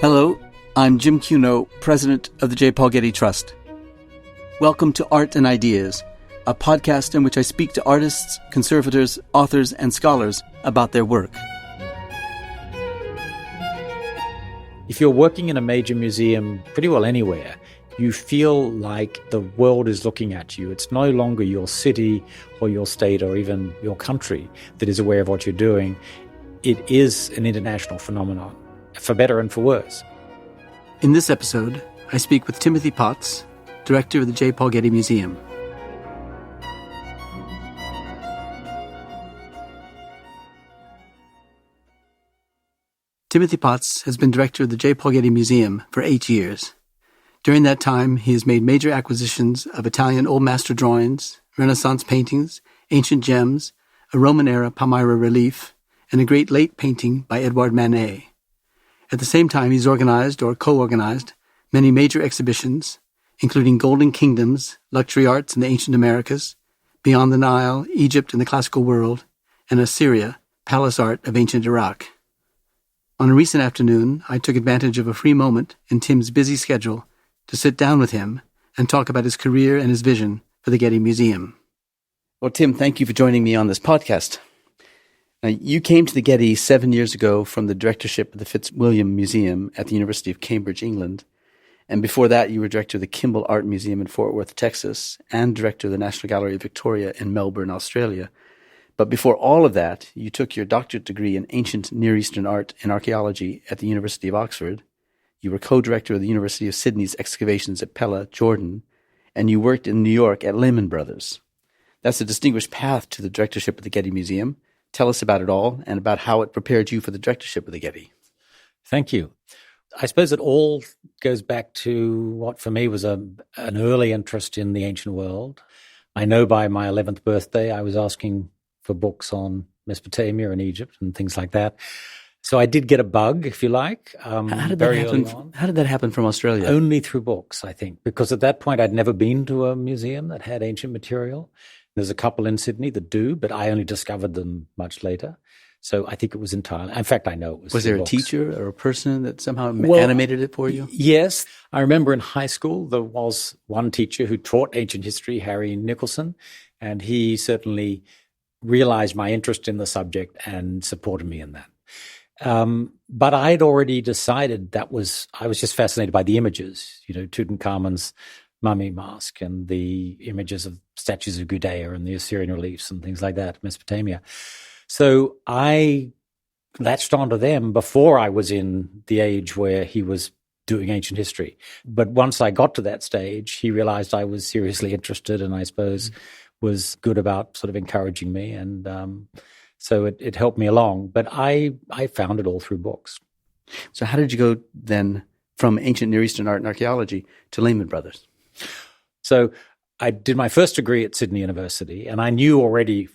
Hello, I'm Jim Cuno, President of the J. Paul Getty Trust. Welcome to Art and Ideas, a podcast in which I speak to artists, conservators, authors, and scholars about their work. If you're working in a major museum, pretty well anywhere, you feel like the world is looking at you. It's no longer your city or your state or even your country that is aware of what you're doing. It is an international phenomenon, for better and for worse. In this episode, I speak with Timothy Potts, director of the J. Paul Getty Museum. Timothy Potts has been director of the J. Paul Getty Museum for 8 years. During that time, he has made major acquisitions of Italian Old Master drawings, Renaissance paintings, ancient gems, a Roman-era Palmyra relief, and a great late painting by Edouard Manet. At the same time, he's organized or co-organized many major exhibitions, including Golden Kingdoms, Luxury Arts in the Ancient Americas, Beyond the Nile, Egypt and the Classical World, and Assyria, Palace Art of Ancient Iraq. On a recent afternoon, I took advantage of a free moment in Tim's busy schedule to sit down with him and talk about his career and his vision for the Getty Museum. Well, Tim, thank you for joining me on this podcast. Now, you came to the Getty 7 years ago from the directorship of the Fitzwilliam Museum at the University of Cambridge, England. And before that, you were director of the Kimbell Art Museum in Fort Worth, Texas, and director of the National Gallery of Victoria in Melbourne, Australia. But before all of that, you took your doctorate degree in ancient Near Eastern art and archaeology at the University of Oxford. You were co-director of the University of Sydney's excavations at Pella, Jordan, and you worked in New York at Lehman Brothers. That's a distinguished path to the directorship of the Getty Museum. Tell us about it all and about how it prepared you for the directorship of the Getty. Thank you. I suppose it all goes back to what for me was an early interest in the ancient world. I know by my 11th birthday I was asking for books on Mesopotamia and Egypt and things like that. So I did get a bug, if you like, How did very that early happen? on. How did that happen from Australia? Only through books, I think, because at that point I'd never been to a museum that had ancient material. There's a couple in Sydney that do, but I only discovered them much later. So I think it was entirely, in fact, I know it was. Was there a books. teacher or a person that somehow Well, animated it for you? Yes. I remember in high school there was one teacher who taught ancient history, Harry Nicholson, and he certainly realized my interest in the subject and supported me in that. But I'd already decided I was just fascinated by the images, Tutankhamun's mummy mask and the images of statues of Gudea and the Assyrian reliefs and things like that, Mesopotamia. So I latched onto them before I was in the age where he was doing ancient history. But once I got to that stage, he realized I was seriously interested and I suppose was good about sort of encouraging me. And so it helped me along. But I found it all through books. So how did you go then from ancient Near Eastern art and archaeology to Lehman Brothers? So I did my first degree at Sydney University, and I knew already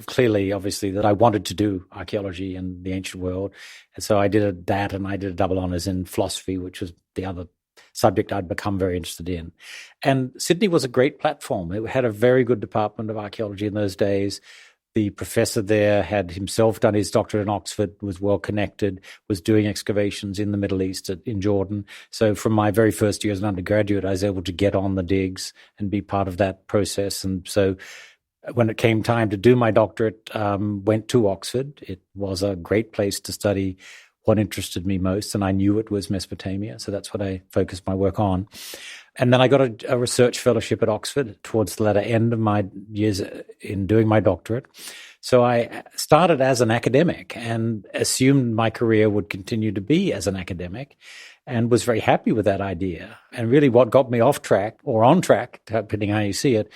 clearly, obviously, that I wanted to do archaeology and the ancient world. And so I did that, and I did a double honours in philosophy, which was the other subject I'd become very interested in. And Sydney was a great platform. It had a very good department of archaeology in those days. The professor there had himself done his doctorate in Oxford, was well connected, was doing excavations in the Middle East in Jordan. So from my very first year as an undergraduate, I was able to get on the digs and be part of that process. And so when it came time to do my doctorate, went to Oxford. It was a great place to study what interested me most, and I knew it was Mesopotamia. So that's what I focused my work on. And then I got a research fellowship at Oxford towards the latter end of my years in doing my doctorate. So I started as an academic and assumed my career would continue to be as an academic and was very happy with that idea. And really what got me off track or on track, depending how you see it,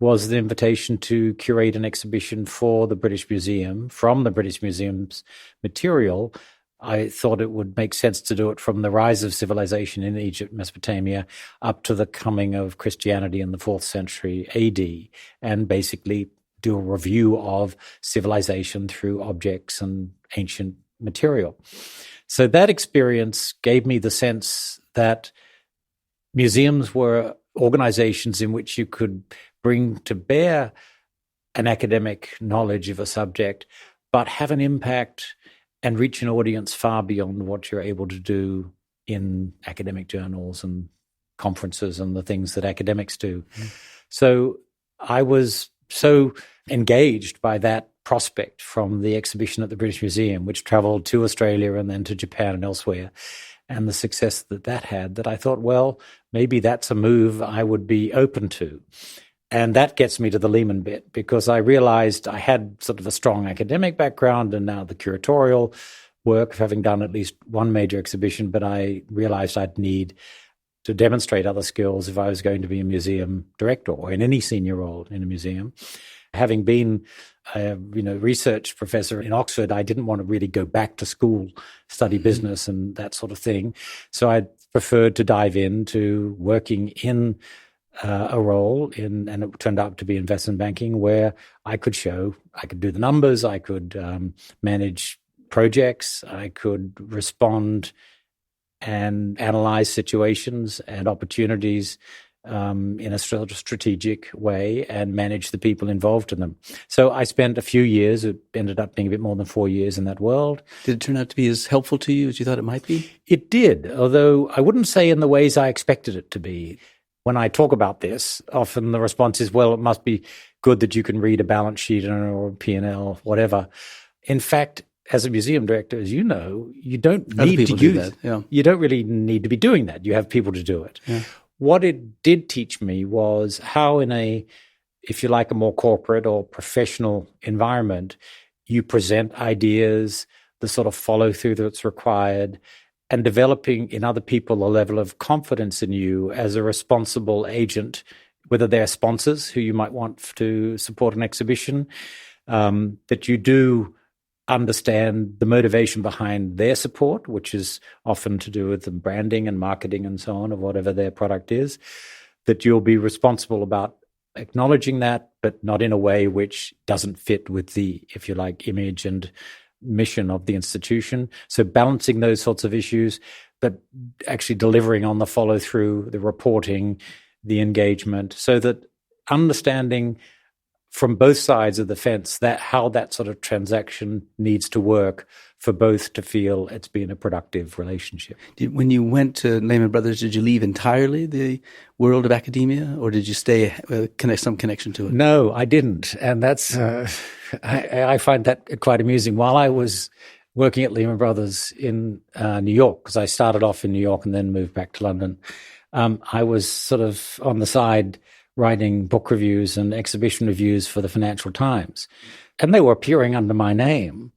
was the invitation to curate an exhibition for the British Museum from the British Museum's material. I thought it would make sense to do it from the rise of civilization in Egypt, Mesopotamia, up to the coming of Christianity in the 4th century AD, and basically do a review of civilization through objects and ancient material. So that experience gave me the sense that museums were organizations in which you could bring to bear an academic knowledge of a subject, but have an impact and reach an audience far beyond what you're able to do in academic journals and conferences and the things that academics do. So I was so engaged by that prospect from the exhibition at the British Museum, which traveled to Australia and then to Japan and elsewhere, and the success that had, that I thought, well, maybe that's a move I would be open to. And that gets me to the Lehman bit, because I realized I had sort of a strong academic background and now the curatorial work of having done at least one major exhibition, but I realized I'd need to demonstrate other skills if I was going to be a museum director or in any senior role in a museum. Having been a research professor in Oxford, I didn't want to really go back to school, study business and that sort of thing. So I preferred to dive into working in a role in, and it turned out to be investment banking, where I could do the numbers, I could manage projects, I could respond and analyze situations and opportunities in a strategic way and manage the people involved in them. So I spent a few years, it ended up being a bit more than 4 years in that world. Did it turn out to be as helpful to you as you thought it might be? It did, although I wouldn't say in the ways I expected it to be. When I talk about this, often the response is, well, it must be good that you can read a balance sheet or a P&L, whatever. In fact, as a museum director, as you know, you don't need to do that. Yeah. You don't really need to be doing that. You have people to do it. Yeah. What it did teach me was how in if you like, a more corporate or professional environment, you present ideas, the sort of follow through that's required, and developing in other people a level of confidence in you as a responsible agent, whether they're sponsors who you might want to support an exhibition, that you do understand the motivation behind their support, which is often to do with the branding and marketing and so on of whatever their product is, that you'll be responsible about acknowledging that, but not in a way which doesn't fit with the, if you like, image and mission of the institution. So balancing those sorts of issues, but actually delivering on the follow through, the reporting, the engagement, so that understanding from both sides of the fence that how that sort of transaction needs to work for both to feel it's been a productive relationship. When you went to Lehman Brothers, did you leave entirely the world of academia, or did you stay some connection to it? No, I didn't, and that's I find that quite amusing. While I was working at Lehman Brothers in New York, because I started off in New York and then moved back to London, I was sort of on the side writing book reviews and exhibition reviews for the Financial Times. And they were appearing under my name.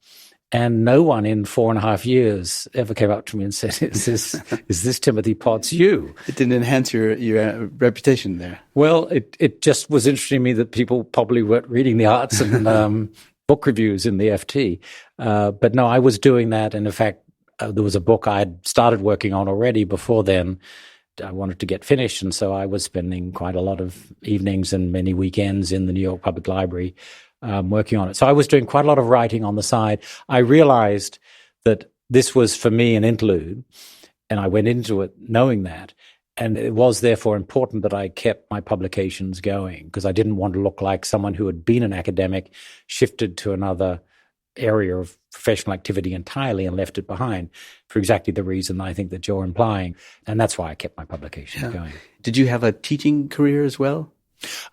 And no one in 4.5 years ever came up to me and said, is this Timothy Potts you? It didn't enhance your reputation there. Well, it just was interesting to me that people probably weren't reading the arts and book reviews in the FT. But no, I was doing that. And in fact, there was a book I'd started working on already before then. I wanted to get finished, and so I was spending quite a lot of evenings and many weekends in the New York Public Library working on it. So I was doing quite a lot of writing on the side. I realized that this was, for me, an interlude, and I went into it knowing that. And it was therefore important that I kept my publications going, because I didn't want to look like someone who had been an academic, shifted to another area of professional activity entirely and left it behind, for exactly the reason I think that you're implying. And that's why I kept my publications going. Did you have a teaching career as well?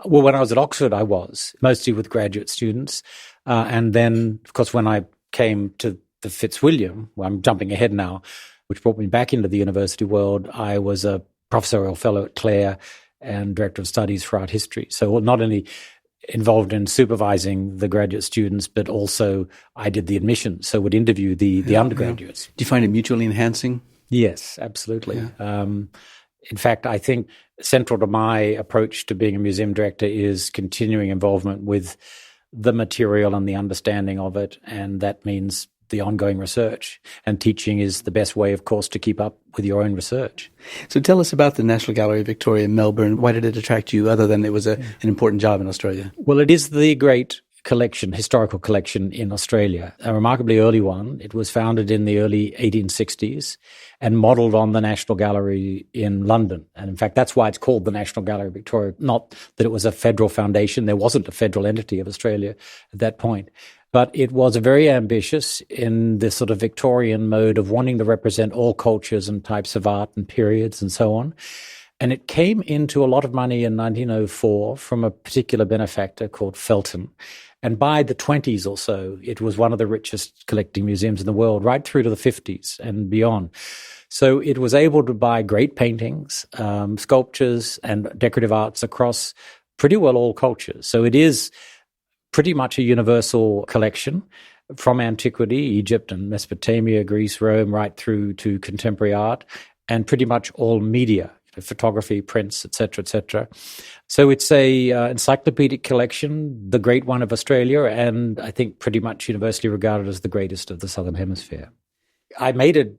Well, when I was at Oxford, I was, mostly with graduate students. And then, of course, when I came to the Fitzwilliam, well, I'm jumping ahead now, which brought me back into the university world, I was a professorial fellow at Clare and director of studies for art history. So not only involved in supervising the graduate students, but also I did the admissions, so would interview the undergraduates. Do you find it mutually enhancing? Yes, absolutely. Yeah. In fact, I think central to my approach to being a museum director is continuing involvement with the material and the understanding of it, and that means the ongoing research. And teaching is the best way, of course, to keep up with your own research. So tell us about the National Gallery of Victoria in Melbourne. Why did it attract you, other than it was an important job in Australia? Well, it is the great historical collection in Australia, a remarkably early one. It was founded in the early 1860s and modelled on the National Gallery in London. And in fact, that's why it's called the National Gallery of Victoria, not that it was a federal foundation. There wasn't a federal entity of Australia at that point. But it was very ambitious in this sort of Victorian mode of wanting to represent all cultures and types of art and periods and so on. And it came into a lot of money in 1904 from a particular benefactor called Felton. And by the 20s or so, it was one of the richest collecting museums in the world, right through to the 50s and beyond. So it was able to buy great paintings, sculptures, and decorative arts across pretty well all cultures. So it is pretty much a universal collection from antiquity, Egypt and Mesopotamia, Greece, Rome, right through to contemporary art, and pretty much all media, photography, prints, etc., etc. So it's a encyclopedic collection, the great one of Australia, and I think pretty much universally regarded as the greatest of the Southern Hemisphere. I made a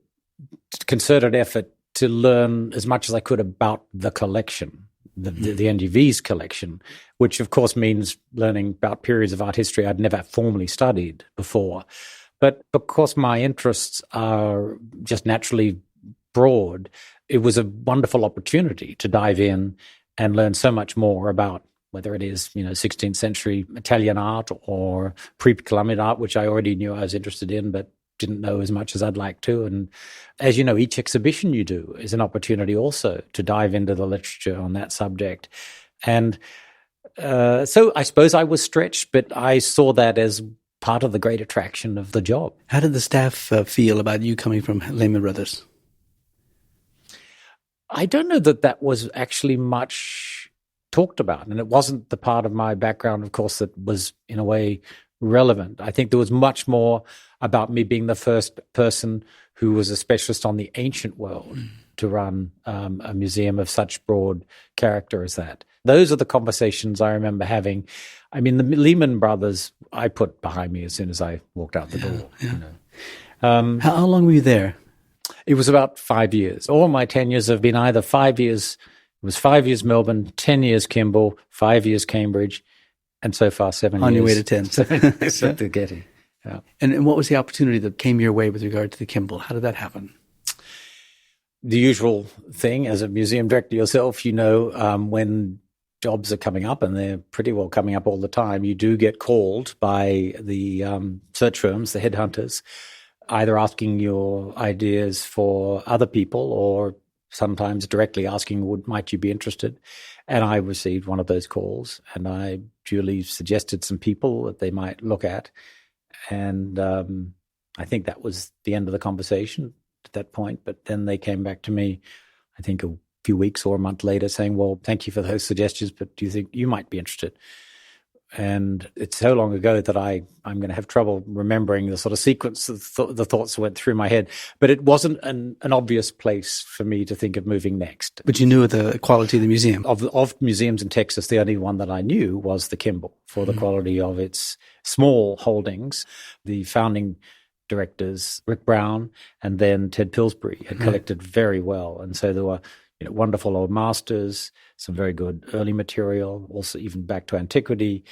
concerted effort to learn as much as I could about the collection, the NGV's collection, which of course means learning about periods of art history I'd never formally studied before. But because my interests are just naturally broad, it was a wonderful opportunity to dive in and learn so much more about whether it is, 16th century Italian art or pre-Columbian art, which I already knew I was interested in, but didn't know as much as I'd like to. And as you know, each exhibition you do is an opportunity also to dive into the literature on that subject. And so I suppose I was stretched, but I saw that as part of the great attraction of the job. How did the staff feel about you coming from Lehman Brothers? I don't know that was actually much talked about, and it wasn't the part of my background, of course, that was in a way relevant. I think there was much more about me being the first person who was a specialist on the ancient world to run a museum of such broad character as that. Those are the conversations I remember having. I mean, the Lehman Brothers I put behind me as soon as I walked out the door. Yeah. How long were you there? It was about 5 years. All my tenures have been either 5 years, it was 5 years Melbourne, 10 years Kimbell, 5 years Cambridge, and so far 7 years. On your way to 10. 7 years at the Getty. Yeah. And what was the opportunity that came your way with regard to the Kimbell? How did that happen? The usual thing, as a museum director yourself, when jobs are coming up, and they're pretty well coming up all the time, you do get called by the search firms, the headhunters, either asking your ideas for other people or sometimes directly asking, might you be interested? And I received one of those calls, and I duly suggested some people that they might look at. And I think that was the end of the conversation at that point. But then they came back to me, I think a few weeks or a month later, saying, well, thank you for those suggestions, but do you think you might be interested? And it's so long ago that I'm going to have trouble remembering the sort of sequence of the thoughts that went through my head. But it wasn't an obvious place for me to think of moving next. But you knew the quality of the museum? Of museums in Texas, the only one that I knew was the Kimbell, for the quality of its small holdings. The founding directors, Rick Brown and then Ted Pillsbury, had collected very well. And so there were wonderful old masters, some very good early material, also even back to antiquity.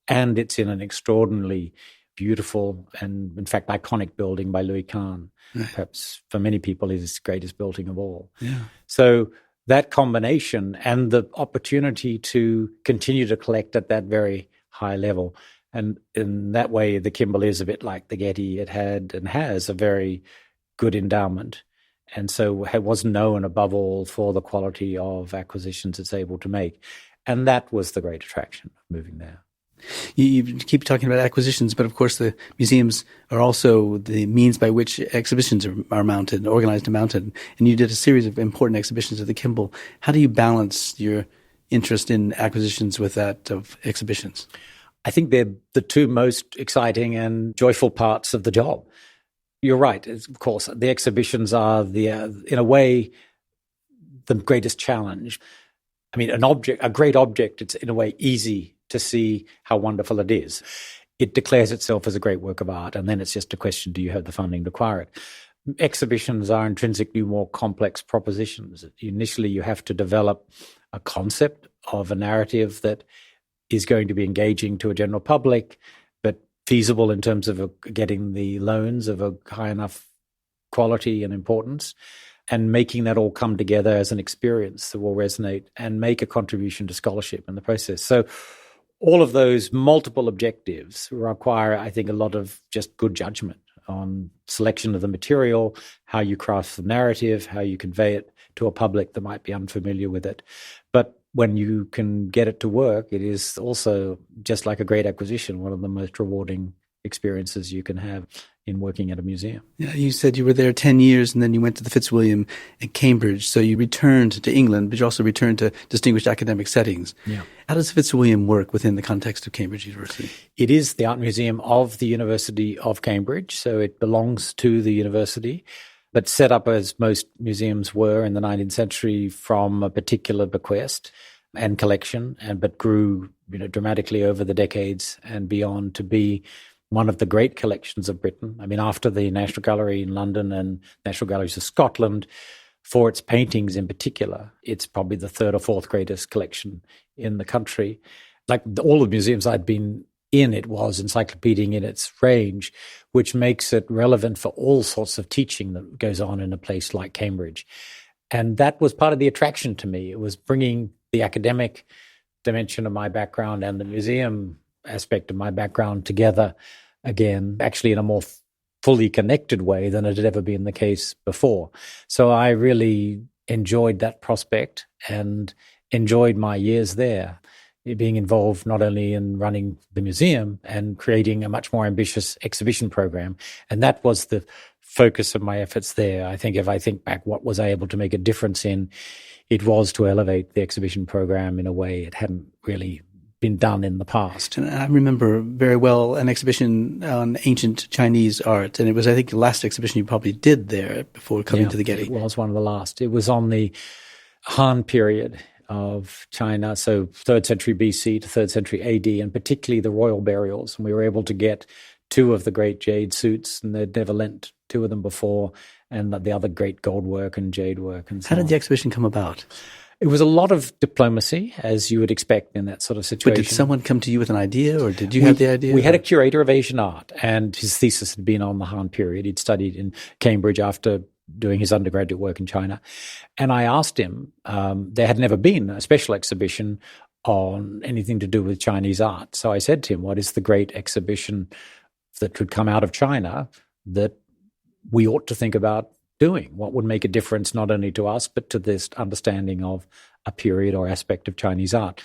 And it's in an extraordinarily beautiful and, in fact, iconic building by Louis Kahn. Perhaps for many people his greatest building of all. Yeah. So that combination and the opportunity to continue to collect at that very high level. And in that way, the Kimbell is a bit like the Getty. It had and has a very good endowment. And so it was known above all for the quality of acquisitions it's able to make. And that was the great attraction of moving there. You keep talking about acquisitions, but of course the museums are also the means by which exhibitions are mounted, organized and mounted. And you did a series of important exhibitions at the Kimbell. How do you balance your interest in acquisitions with that of exhibitions? I think they're the two most exciting and joyful parts of the job. You're right. Of course, the exhibitions are in a way, the greatest challenge. I mean, a great object, it's in a way easy to see how wonderful it is. It declares itself as a great work of art, and then it's just a question, do you have the funding to acquire it? Exhibitions are intrinsically more complex propositions. Initially, you have to develop a concept of a narrative that is going to be engaging to a general public, but feasible in terms of getting the loans of a high enough quality and importance, and making that all come together as an experience that will resonate and make a contribution to scholarship in the process. So all of those multiple objectives require, I think, a lot of just good judgment on selection of the material, how you craft the narrative, how you convey it to a public that might be unfamiliar with it. But when you can get it to work, it is also, just like a great acquisition, one of the most rewarding experiences you can have in working at a museum. Yeah, you said you were there 10 years and then you went to the Fitzwilliam in Cambridge. So you returned to England, but you also returned to distinguished academic settings. Yeah. How does Fitzwilliam work within the context of Cambridge University? It is the art museum of the University of Cambridge, so it belongs to the university, but set up as most museums were in the 19th century from a particular bequest and collection, but grew dramatically over the decades and beyond to be one of the great collections of Britain. I mean, after the National Gallery in London and National Galleries of Scotland, for its paintings in particular, it's probably the third or fourth greatest collection in the country. Like all the museums I'd been in, it was encyclopedic in its range, which makes it relevant for all sorts of teaching that goes on in a place like Cambridge. And that was part of the attraction to me. It was bringing the academic dimension of my background and the museum aspect of my background together again, actually in a more fully connected way than it had ever been the case before. So I really enjoyed that prospect and enjoyed my years there, being involved not only in running the museum and creating a much more ambitious exhibition program. And that was the focus of my efforts there. I think if I think back, what was I able to make a difference in, it was to elevate the exhibition program in a way it hadn't really been done in the past. And I remember very well an exhibition on ancient Chinese art, and it was, I think, the last exhibition you probably did there before coming to the Getty. It was one of the last. It was on the Han period of China, so 3rd century BC to 3rd century AD, and particularly the royal burials. And we were able to get 2 of the great jade suits, and they'd never lent 2 of them before, and the other great gold work and jade work. And so how did the exhibition come about? It was a lot of diplomacy, as you would expect in that sort of situation. But did someone come to you with an idea, or did you have the idea? We had a curator of Asian art, and his thesis had been on the Han period. He'd studied in Cambridge after doing his undergraduate work in China. And I asked him, there had never been a special exhibition on anything to do with Chinese art. So I said to him, what is the great exhibition that could come out of China that we ought to think about doing? What would make a difference not only to us, but to this understanding of a period or aspect of Chinese art?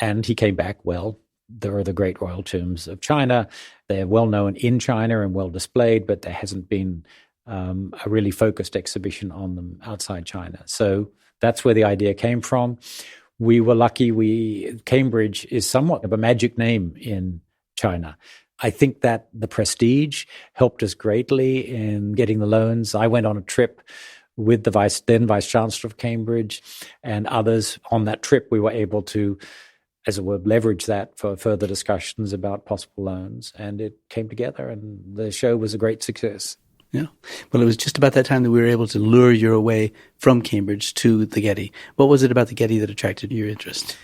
And he came back, well, there are the great royal tombs of China. They're well known in China and well displayed, but there hasn't been a really focused exhibition on them outside China. So that's where the idea came from. We were lucky. Cambridge is somewhat of a magic name in China. I think that the prestige helped us greatly in getting the loans. I went on a trip with the then Vice Chancellor of Cambridge and others. On that trip, we were able to, as it were, leverage that for further discussions about possible loans. And it came together, and the show was a great success. Yeah. Well, it was just about that time that we were able to lure you away from Cambridge to the Getty. What was it about the Getty that attracted your interest?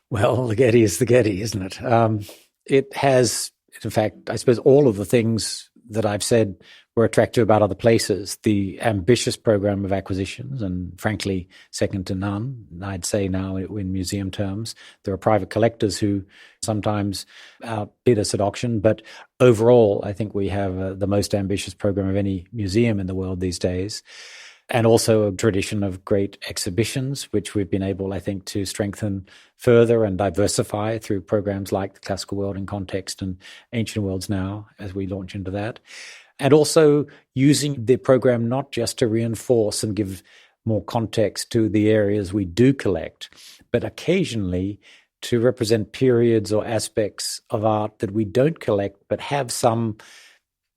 Well, the Getty is the Getty, isn't it? It has, in fact, I suppose all of the things that I've said were attractive about other places. The ambitious program of acquisitions, and frankly, second to none, I'd say now in museum terms. There are private collectors who sometimes outbid us at auction, but overall, I think we have the most ambitious program of any museum in the world these days. And also a tradition of great exhibitions, which we've been able, I think, to strengthen further and diversify through programs like the Classical World in Context and Ancient Worlds Now, as we launch into that. And also using the program not just to reinforce and give more context to the areas we do collect, but occasionally to represent periods or aspects of art that we don't collect, but have some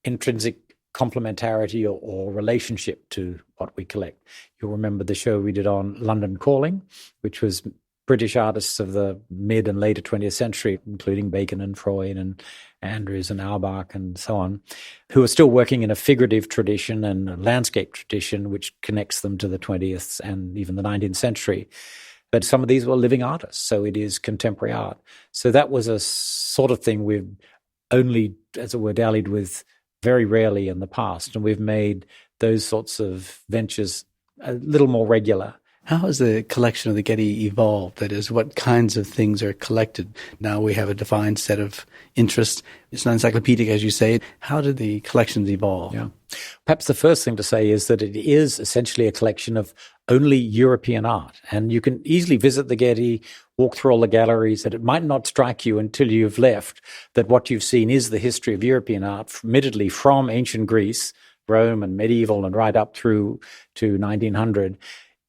intrinsic complementarity or relationship to what we collect. You'll remember the show we did on London Calling, which was British artists of the mid and later 20th century, including Bacon and Freud and Andrews and Auerbach and so on, who are still working in a figurative tradition and a landscape tradition which connects them to the 20th and even the 19th century. But some of these were living artists, so it is contemporary art. So that was a sort of thing we've only, as it were, dallied with very rarely in the past, and we've made those sorts of ventures a little more regular. How has the collection of the Getty evolved? That is, what kinds of things are collected? Now we have a defined set of interests. It's not encyclopedic, as you say. How did the collections evolve? Yeah. Perhaps the first thing to say is that it is essentially a collection of only European art. And you can easily visit the Getty, walk through all the galleries, that it might not strike you until you've left that what you've seen is the history of European art, admittedly from ancient Greece, Rome and medieval and right up through to 1900.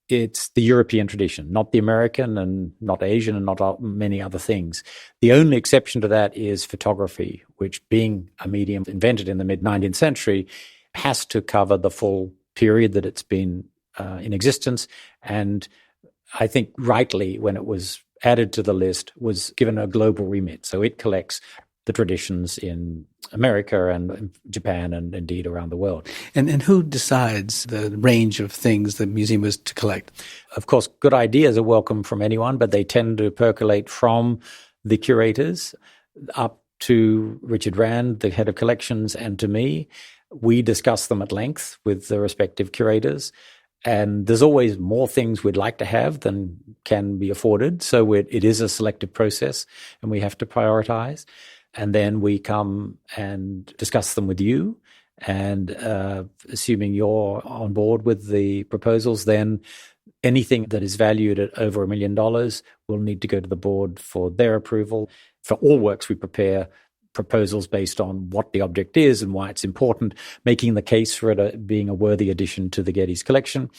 It's the European tradition, not the American and not Asian and not many other things. The only exception to that is photography, which, being a medium invented in the mid-19th century, has to cover the full period that it's been in existence. And I think rightly, when it was added to the list, was given a global remit. So it collects the traditions in America and Japan and indeed around the world. And who decides the range of things the museum is to collect? Of course, good ideas are welcome from anyone, but they tend to percolate from the curators up to Richard Rand, the head of collections, and to me. We discuss them at length with the respective curators. And there's always more things we'd like to have than can be afforded. So it is a selective process and we have to prioritize. And then we come and discuss them with you. And assuming you're on board with the proposals, then anything that is valued at over $1 million will need to go to the board for their approval. For all works, we prepare proposals based on what the object is and why it's important, making the case for it being a worthy addition to the Getty's collection.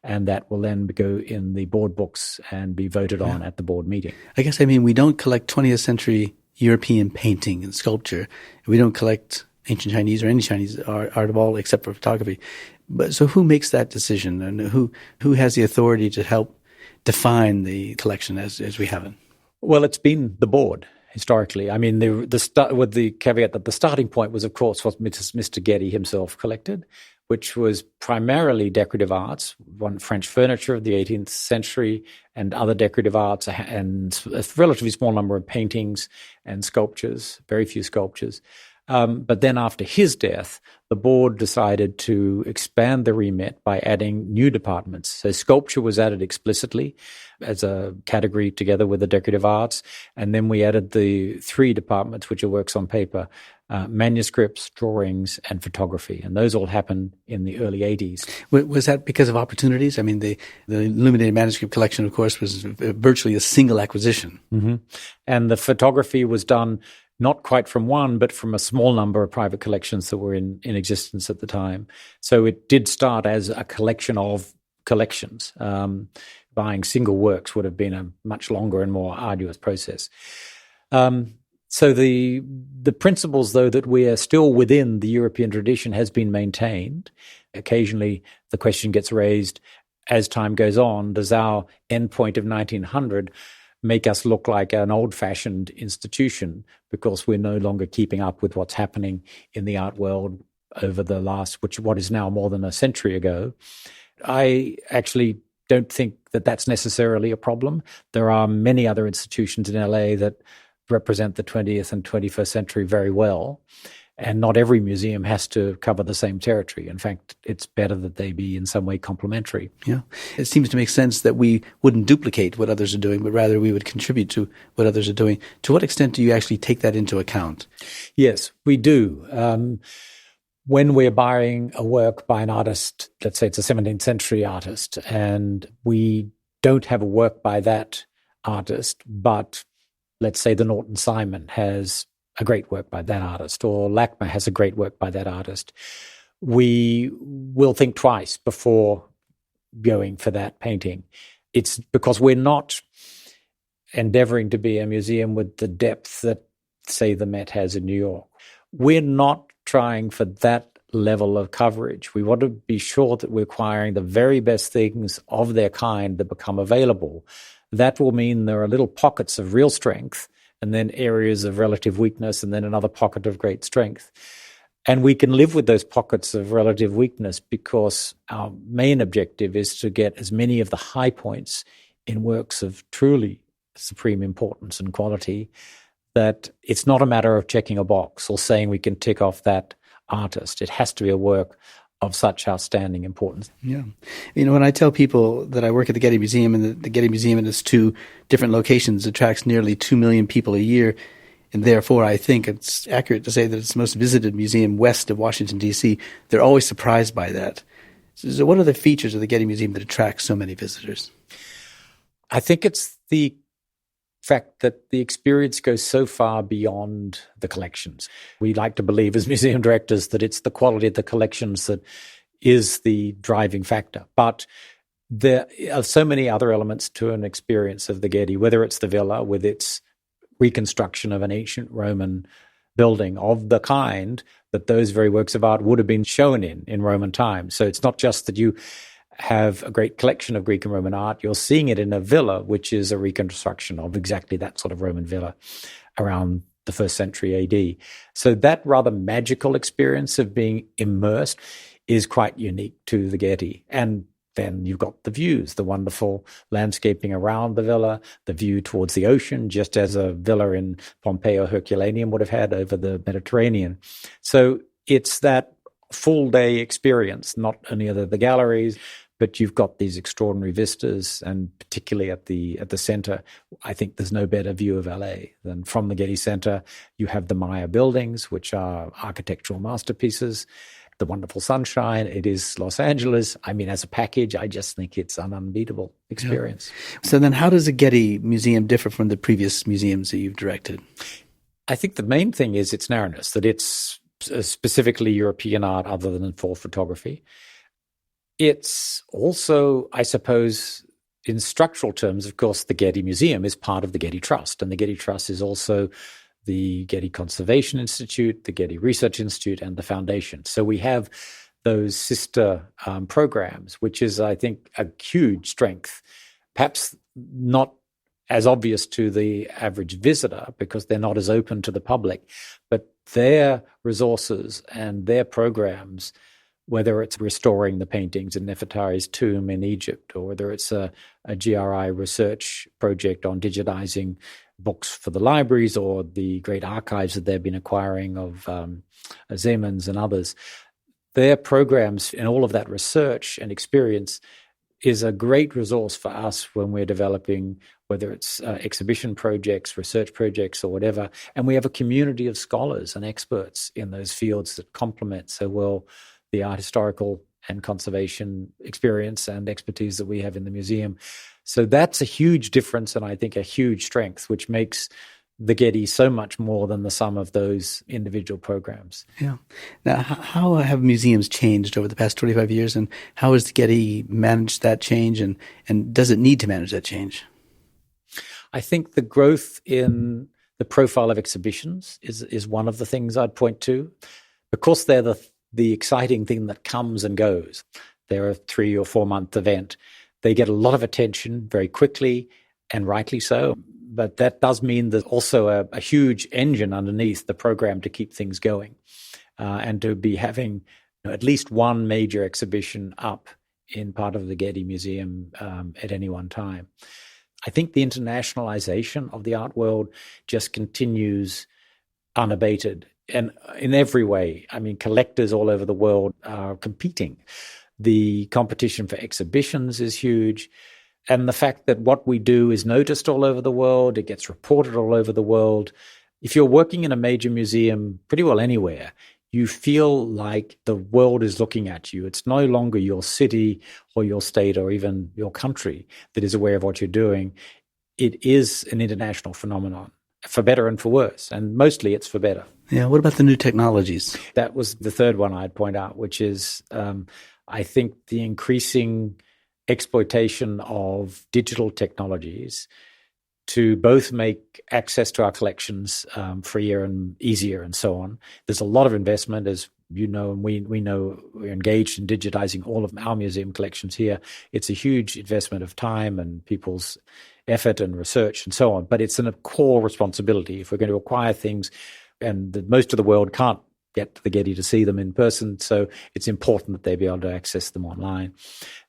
And that will then go in the board books and be voted on at the board meeting. I guess, we don't collect 20th century European painting and sculpture. We don't collect ancient Chinese or any Chinese art at all except for photography. But so who makes that decision, and who has the authority to help define the collection as we have it? Well, it's been the board historically. With the caveat that the starting point was, of course, what Mr. Getty himself collected, which was primarily decorative arts, French furniture of the 18th century and other decorative arts, and a relatively small number of paintings and sculptures, very few sculptures. But then after his death, the board decided to expand the remit by adding new departments. So sculpture was added explicitly as a category together with the decorative arts. And then we added the 3 departments, which are works on paper, manuscripts, drawings, and photography. And those all happened in the early 80s. Was that because of opportunities? The illuminated manuscript collection, of course, was virtually a single acquisition. Mm-hmm. And the photography was done not quite from one, but from a small number of private collections that were in existence at the time. So it did start as a collection of collections. Buying single works would have been a much longer and more arduous process. So the principles, though, that we are still within the European tradition has been maintained. Occasionally the question gets raised as time goes on, does our endpoint of 1900 make us look like an old-fashioned institution because we're no longer keeping up with what's happening in the art world over the last, what is now more than a century ago? I actually don't think that that's necessarily a problem. There are many other institutions in LA that represent the 20th and 21st century very well. And not every museum has to cover the same territory. In fact, it's better that they be in some way complementary. Yeah. It seems to make sense that we wouldn't duplicate what others are doing, but rather we would contribute to what others are doing. To what extent do you actually take that into account? Yes, we do. When we're buying a work by an artist, let's say it's a 17th century artist, and we don't have a work by that artist, but let's say the Norton Simon has a great work by that artist, or LACMA has a great work by that artist, we will think twice before going for that painting. It's because we're not endeavoring to be a museum with the depth that, say, the Met has in New York. We're not trying for that level of coverage. We want to be sure that we're acquiring the very best things of their kind that become available. That will mean there are little pockets of real strength and then areas of relative weakness, and then another pocket of great strength. And we can live with those pockets of relative weakness because our main objective is to get as many of the high points in works of truly supreme importance and quality that it's not a matter of checking a box or saying we can tick off that artist. It has to be a work of such outstanding importance. Yeah. When I tell people that I work at the Getty Museum, and the Getty Museum in its two different locations attracts nearly 2 million people a year, and therefore I think it's accurate to say that it's the most visited museum west of Washington, D.C., they're always surprised by that. So what are the features of the Getty Museum that attract so many visitors? I think it's the fact that the experience goes so far beyond the collections. We like to believe as museum directors that it's the quality of the collections that is the driving factor. But there are so many other elements to an experience of the Getty, whether it's the villa with its reconstruction of an ancient Roman building of the kind that those very works of art would have been shown in Roman times. So it's not just that you have a great collection of Greek and Roman art, you're seeing it in a villa, which is a reconstruction of exactly that sort of Roman villa around the 1st century AD. So that rather magical experience of being immersed is quite unique to the Getty. And then you've got the views, the wonderful landscaping around the villa, the view towards the ocean, just as a villa in Pompeii or Herculaneum would have had over the Mediterranean. So it's that full day experience, not only are there the galleries, but you've got these extraordinary vistas, and particularly at the center, I think there's no better view of LA than from the Getty Center. You have the Maya buildings, which are architectural masterpieces, the wonderful sunshine. It is Los Angeles. I mean, as a package, I just think it's an unbeatable experience. Yeah. So then how does the Getty Museum differ from the previous museums that you've directed? I think the main thing is its narrowness, that it's specifically European art other than for photography. It's also, I suppose, in structural terms, of course, the Getty Museum is part of the Getty Trust, and the Getty Trust is also the Getty Conservation Institute, the Getty Research Institute, and the Foundation. So we have those sister programs, which is, I think, a huge strength, perhaps not as obvious to the average visitor because they're not as open to the public, but their resources and their programs, whether it's restoring the paintings in Nefertari's tomb in Egypt, or whether it's a GRI research project on digitizing books for the libraries, or the great archives that they've been acquiring of Zemans and others, their programs and all of that research and experience is a great resource for us when we're developing, whether it's exhibition projects, research projects, or whatever. And we have a community of scholars and experts in those fields that complement so well the art historical and conservation experience and expertise that we have in the museum. So that's a huge difference, and I think a huge strength, which makes the Getty so much more than the sum of those individual programs. Yeah. Now, how have museums changed over the past 25 years, and how has the Getty managed that change, and does it need to manage that change? I think the growth in the profile of exhibitions is one of the things I'd point to. Of course, they're the exciting thing that comes and goes. They're a 3 or 4 month event. They get a lot of attention very quickly, and rightly so. But that does mean there's also a huge engine underneath the program to keep things going, and to be having at least one major exhibition up in part of the Getty Museum at any one time. I think the internationalization of the art world just continues unabated. And in every way, I mean, collectors all over the world are competing. The competition for exhibitions is huge. And the fact that what we do is noticed all over the world, it gets reported all over the world. If you're working in a major museum, pretty well anywhere, you feel like the world is looking at you. It's no longer your city or your state or even your country that is aware of what you're doing. It is an international phenomenon, for better and for worse. And mostly it's for better. Yeah. What about the new technologies? That was the third one I'd point out, which is, I think, the increasing exploitation of digital technologies to both make access to our collections freer and easier and so on. There's a lot of investment, as you know, and we know we're engaged in digitizing all of our museum collections here. It's a huge investment of time and people's effort and research and so on, but it's a core responsibility. If we're going to acquire things, and most of the world can't get to the Getty to see them in person, so it's important that they be able to access them online.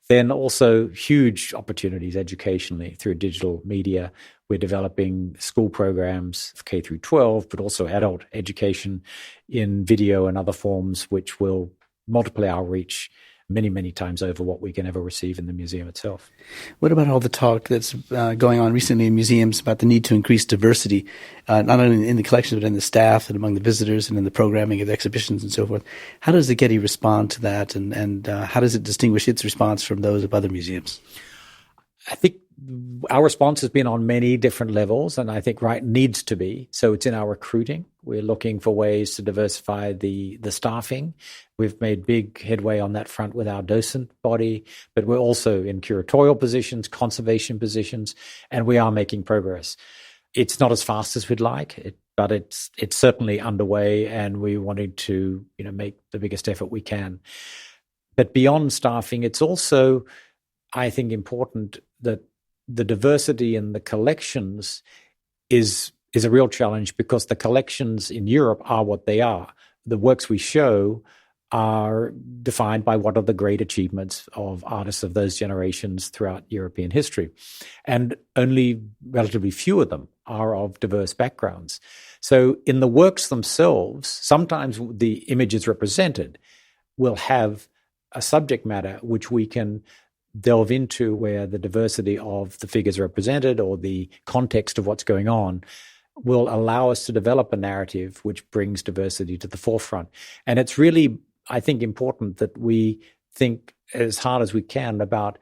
Then also huge opportunities educationally through digital media. We're developing school programs, K through 12, but also adult education in video and other forms, which will multiply our reach many, many times over what we can ever receive in the museum itself. What about all the talk that's going on recently in museums about the need to increase diversity, not only in the collections, but in the staff and among the visitors and in the programming of the exhibitions and so forth? How does the Getty respond to that, and how does it distinguish its response from those of other museums? I think our response has been on many different levels, and I think needs to be. So it's in our recruiting. We're looking for ways to diversify the staffing. We've made big headway on that front with our docent body, but we're also in curatorial positions, conservation positions, and we are making progress. It's not as fast as we'd like, but it's certainly underway, and we're wanting to make the biggest effort we can. But beyond staffing, it's also, I think, important that the diversity in the collections is a real challenge, because the collections in Europe are what they are. The works we show are defined by what are the great achievements of artists of those generations throughout European history. And only relatively few of them are of diverse backgrounds. So in the works themselves, sometimes the images represented will have a subject matter which we can delve into, where the diversity of the figures represented or the context of what's going on will allow us to develop a narrative which brings diversity to the forefront. And it's really, I think, important that we think as hard as we can about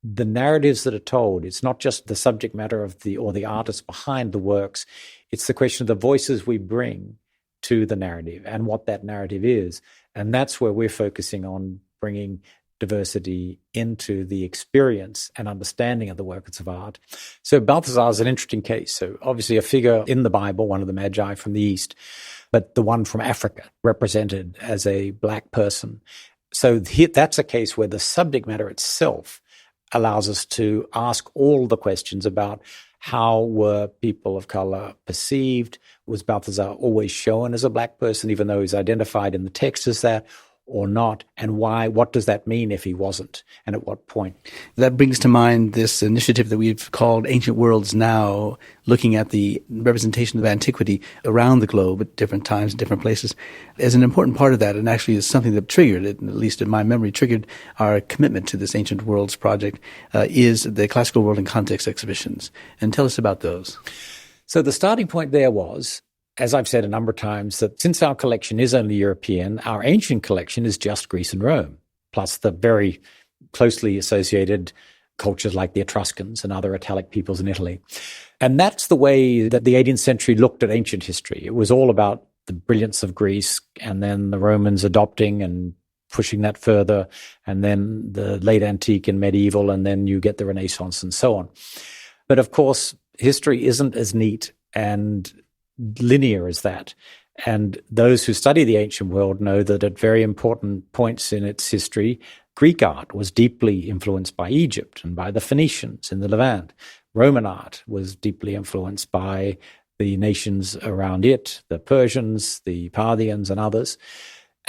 the narratives that are told. It's not just the subject matter of the artists behind the works. It's the question of the voices we bring to the narrative and what that narrative is. And that's where we're focusing on bringing diversity into the experience and understanding of the works of art. So Balthasar is an interesting case. So obviously a figure in the Bible, one of the Magi from the East, but the one from Africa represented as a black person. So that's a case where the subject matter itself allows us to ask all the questions about how were people of color perceived? Was Balthasar always shown as a black person, even though he's identified in the text as that, or not, and why? What does that mean if he wasn't, and at what point? That brings to mind this initiative that we've called Ancient Worlds Now, looking at the representation of antiquity around the globe at different times, different places. As an important part of that, and actually is something that triggered it, at least in my memory, triggered our commitment to this Ancient Worlds project, is the Classical World in Context exhibitions. And tell us about those. So the starting point there was, as I've said a number of times, that since our collection is only European, our ancient collection is just Greece and Rome, plus the very closely associated cultures like the Etruscans and other Italic peoples in Italy. And that's the way that the 18th century looked at ancient history. It was all about the brilliance of Greece, and then the Romans adopting and pushing that further, and then the late antique and medieval, and then you get the Renaissance and so on. But of course, history isn't as neat and linear as that. And those who study the ancient world know that at very important points in its history, Greek art was deeply influenced by Egypt and by the Phoenicians in the Levant. Roman art was deeply influenced by the nations around it, the Persians, the Parthians, and others.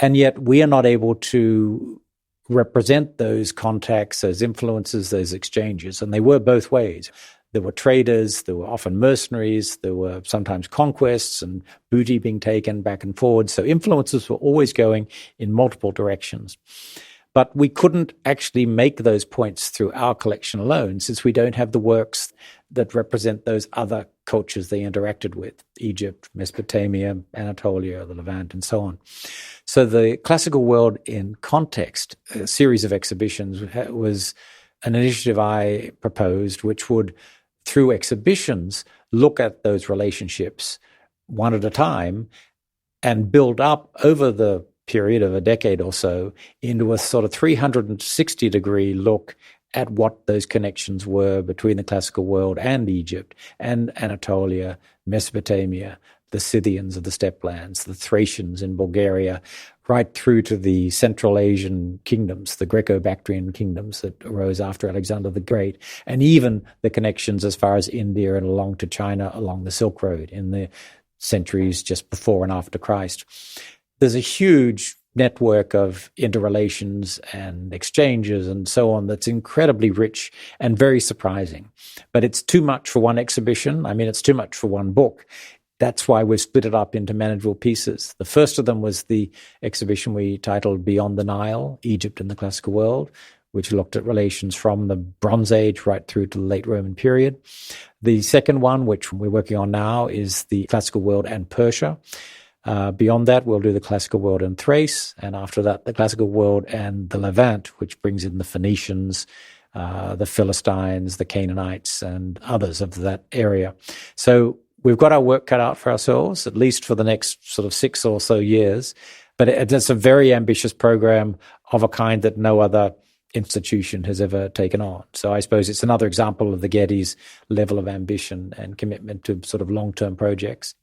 And yet we are not able to represent those contacts, those influences, those exchanges. And they were both ways. There were traders, there were often mercenaries, there were sometimes conquests and booty being taken back and forward. So influences were always going in multiple directions. But we couldn't actually make those points through our collection alone, since we don't have the works that represent those other cultures they interacted with: Egypt, Mesopotamia, Anatolia, the Levant, and so on. So the Classical World in Context, a series of exhibitions, was an initiative I proposed, which would, through exhibitions, look at those relationships one at a time and build up over the period of a decade or so into a sort of 360-degree look at what those connections were between the classical world and Egypt and Anatolia, Mesopotamia, the Scythians of the steppe lands, the Thracians in Bulgaria, right through to the Central Asian kingdoms, the Greco-Bactrian kingdoms that arose after Alexander the Great, and even the connections as far as India and along to China along the Silk Road in the centuries just before and after Christ. There's a huge network of interrelations and exchanges and so on that's incredibly rich and very surprising. But it's too much for one exhibition. I mean, it's too much for one book. That's why we've split it up into manageable pieces. The first of them was the exhibition we titled Beyond the Nile, Egypt and the Classical World, which looked at relations from the Bronze Age right through to the late Roman period. The second one, which we're working on now, is the Classical World and Persia. Beyond that, we'll do the Classical World and Thrace, and after that, the Classical World and the Levant, which brings in the Phoenicians, the Philistines, the Canaanites, and others of that area. So we've got our work cut out for ourselves, at least for the next sort of 6 or so years. But it's a very ambitious program of a kind that no other institution has ever taken on. So I suppose it's another example of the Getty's level of ambition and commitment to sort of long-term projects.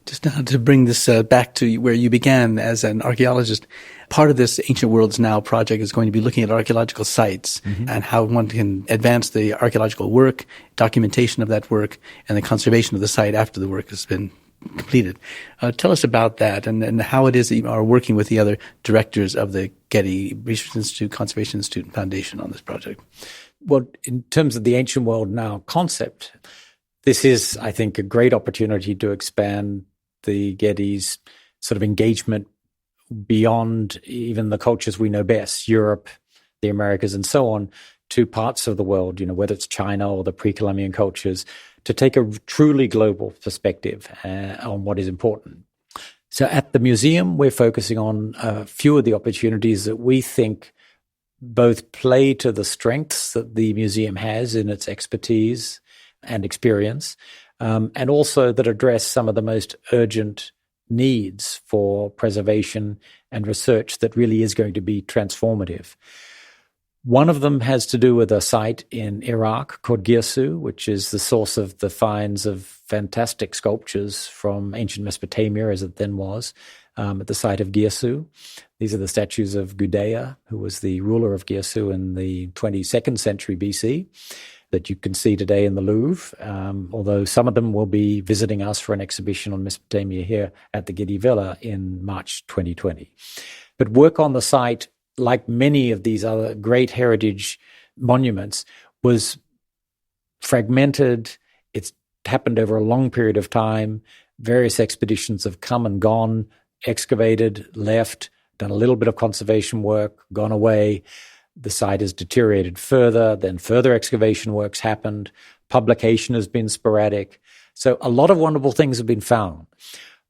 Just now to bring this back to where you began as an archaeologist, part of this Ancient Worlds Now project is going to be looking at archaeological sites and how one can advance the archaeological work, documentation of that work, and the conservation of the site after the work has been completed. Tell us about that and how it is that you are working with the other directors of the Getty Research Institute, Conservation Institute, and Foundation on this project. Well, in terms of the Ancient World Now concept, this is, I think, a great opportunity to expand the Getty's sort of engagement beyond even the cultures we know best, Europe, the Americas, and so on, to parts of the world, whether it's China or the pre-Columbian cultures, to take a truly global perspective on what is important. So at the museum, we're focusing on a few of the opportunities that we think both play to the strengths that the museum has in its expertise and experience, and also that address some of the most urgent needs for preservation and research that really is going to be transformative. One of them has to do with a site in Iraq called Girsu, which is the source of the finds of fantastic sculptures from ancient Mesopotamia, as it then was, at the site of Girsu. These are the statues of Gudea, who was the ruler of Girsu in the 22nd century BC, that you can see today in the Louvre, although some of them will be visiting us for an exhibition on Mesopotamia here at the Getty Villa in March 2020. But work on the site, like many of these other great heritage monuments, was fragmented. It's happened over a long period of time. Various expeditions have come and gone, excavated, left, done a little bit of conservation work, gone away. The site has deteriorated further, then further excavation works happened. Publication has been sporadic. So a lot of wonderful things have been found,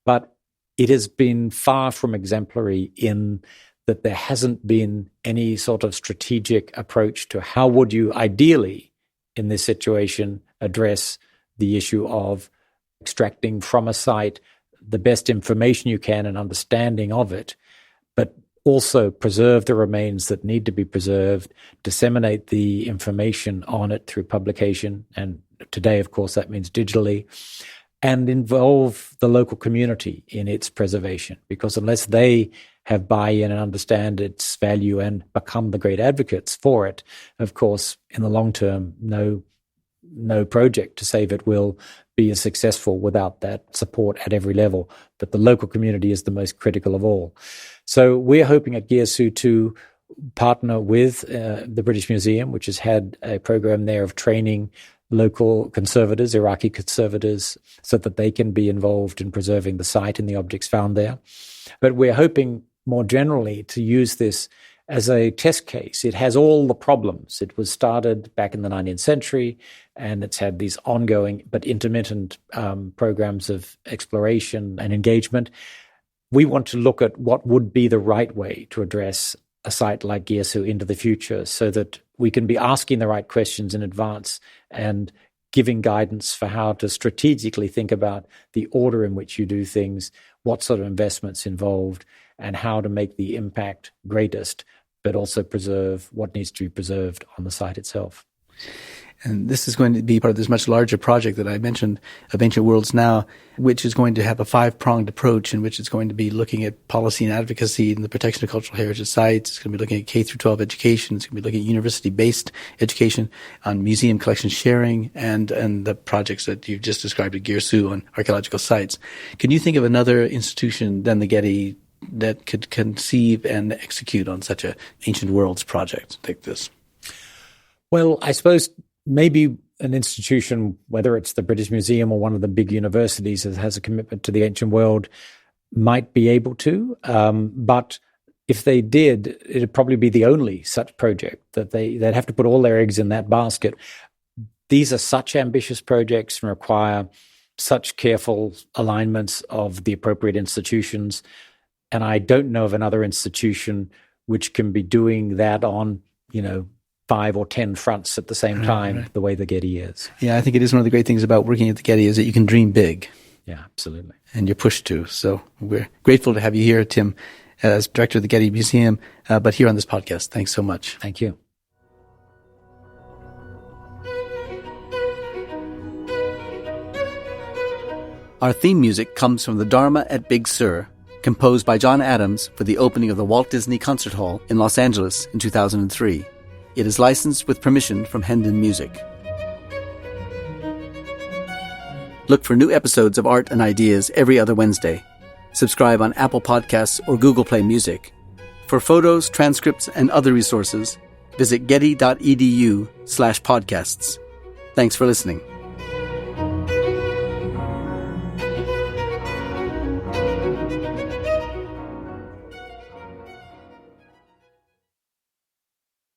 but it has been far from exemplary in that there hasn't been any sort of strategic approach to how would you ideally, in this situation, address the issue of extracting from a site the best information you can and understanding of it, but also preserve the remains that need to be preserved, disseminate the information on it through publication, and today, of course, that means digitally, and involve the local community in its preservation, because unless they have buy-in and understand its value and become the great advocates for it, of course, in the long term, no project to save it will be as successful without that support at every level. But the local community is the most critical of all. So we're hoping at Girsu to partner with the British Museum, which has had a program there of training local conservators, Iraqi conservators, so that they can be involved in preserving the site and the objects found there. But we're hoping more generally to use this as a test case. It has all the problems. It was started back in the 19th century, and it's had these ongoing but intermittent programs of exploration and engagement. We want to look at what would be the right way to address a site like Girsu into the future, so that we can be asking the right questions in advance and giving guidance for how to strategically think about the order in which you do things, what sort of investments involved, and how to make the impact greatest, but also preserve what needs to be preserved on the site itself. And this is going to be part of this much larger project that I mentioned of Ancient Worlds Now, which is going to have a 5-pronged approach in which it's going to be looking at policy and advocacy and the protection of cultural heritage sites. It's going to be looking at K through 12 education. It's going to be looking at university-based education on museum collection sharing and the projects that you've just described at Girsu on archaeological sites. Can you think of another institution than the Getty that could conceive and execute on such a Ancient Worlds project like this? Well, I suppose maybe an institution, whether it's the British Museum or one of the big universities that has a commitment to the ancient world, might be able to. But if they did, it'd probably be the only such project that they'd have to put all their eggs in that basket. These are such ambitious projects and require such careful alignments of the appropriate institutions. And I don't know of another institution which can be doing that on, 5 or 10 fronts at the same time, the way the Getty is. Yeah, I think it is one of the great things about working at the Getty is that you can dream big. Yeah, absolutely. And you're pushed to. So we're grateful to have you here, Tim, as director of the Getty Museum, but here on this podcast. Thanks so much. Thank you. Our theme music comes from the Dharma at Big Sur, composed by John Adams for the opening of the Walt Disney Concert Hall in Los Angeles in 2003. It is licensed with permission from Hendon Music. Look for new episodes of Art and Ideas every other Wednesday. Subscribe on Apple Podcasts or Google Play Music. For photos, transcripts, and other resources, visit getty.edu/podcasts. Thanks for listening.